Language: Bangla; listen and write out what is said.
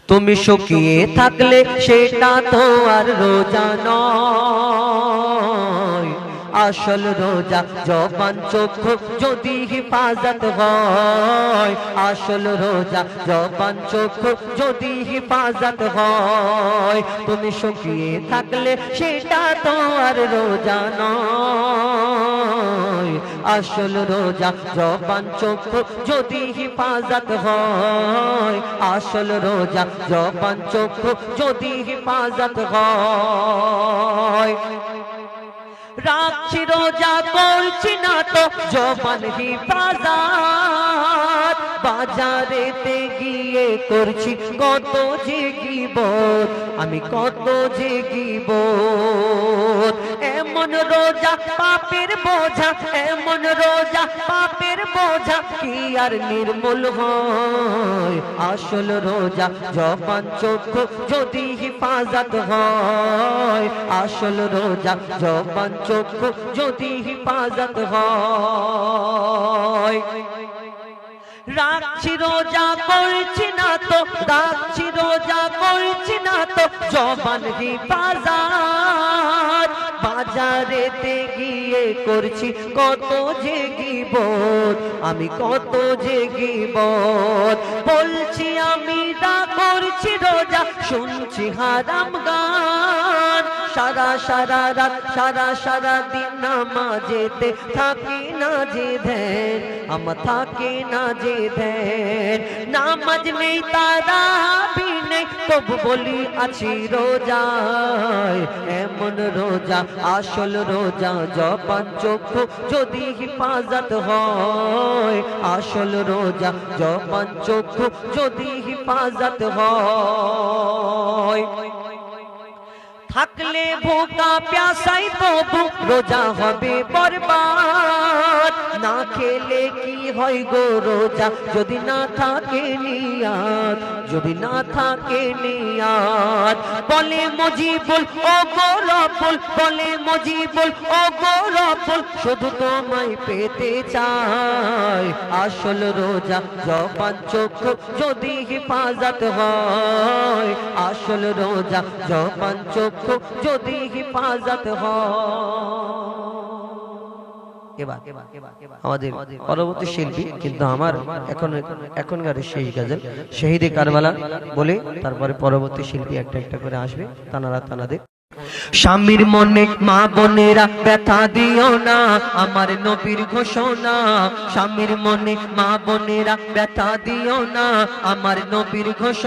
তুমি শুকিয়ে থাকলে সেটা তো আর রোজা নয়। আসল রোজা জবান চক্ষু যদি হিফাজত হয়, আসল রোজা জবান চক্ষু যদি হিফাজত হয়। তুমি শুকিয়ে থাকলে সেটা তো আর রোজা নয়। আসল রোজা জবান চক্ষু যদি হিফাজত হয়, আসল রোজা জবান চক্ষু যদি হিফাজত হয়। রাখছি রোজা করছি না তো জবান হিফাজত, বাজারেতে গিয়ে করছি কত যে গীবত, আমি কত যে গীবত। এমন রোজা পাপের বোঝা, এমন রোজা পাপের বোঝা কি আর নির্মূল হয়। আসল রোজা জবান চক্ষু যদি হিফাজত হয়, আসল রোজা জবান চক্ষু যদি হিফাজত হয়। রাখছি রোজা করছি না তো, রাখছি রোজা করছি না তো জবান হিফাজত, বাজারেতে গিয়ে করছি কত যে গীবত, আমি কত যে গীবত। বলছি আমি দা করছি রোজা, শুনছি হারাম গান, সারা সারা রাত সারা সারা দিন নামাজেতে থাকি না যে ধ্যান, আমার থাকে না যে ধ্যান। নামাজ নেই তারাবি নেই তবু বলি আছি রোজায়। এমন রোজা আসল রোজা জবান চক্ষু যদি হিফাজত হয়, আসল রোজা জবান চক্ষু যদি হিফাজত হয়। থাকলে ভোকা প্যাসাই তবু রোজা হবে বরবাদ, না খেলে কি হয় গো রোজা যদি না থাকে নিয়াত, যদি না থাকে নিয়াত। বলে মুজিবুল ও গো রব্বুল, বলে মুজিবুল ও গো রব্বুল, শুধু তোমায় পেতে চাই। আসল রোজা জবান চক্ষু যদি হিফাজত হয়, আসল রোজা জবান চক্ষু যদি হিফাজত হয়। আমাদের পরবর্তী শিল্পী কিন্তু আমার এখনকার সেই গজল শহীদে কারবালা বলে তারপরে পরবর্তী শিল্পী একটা একটা করে আসবে তানারা তানাদের। স্বামীর মনে মা বোনেরা ব্যথা দিও না, আমার নবীর ঘোষণা। স্বামীর মনে মা বোনেরা ব্যথা দিও না, আমার নবীর ঘোষণা।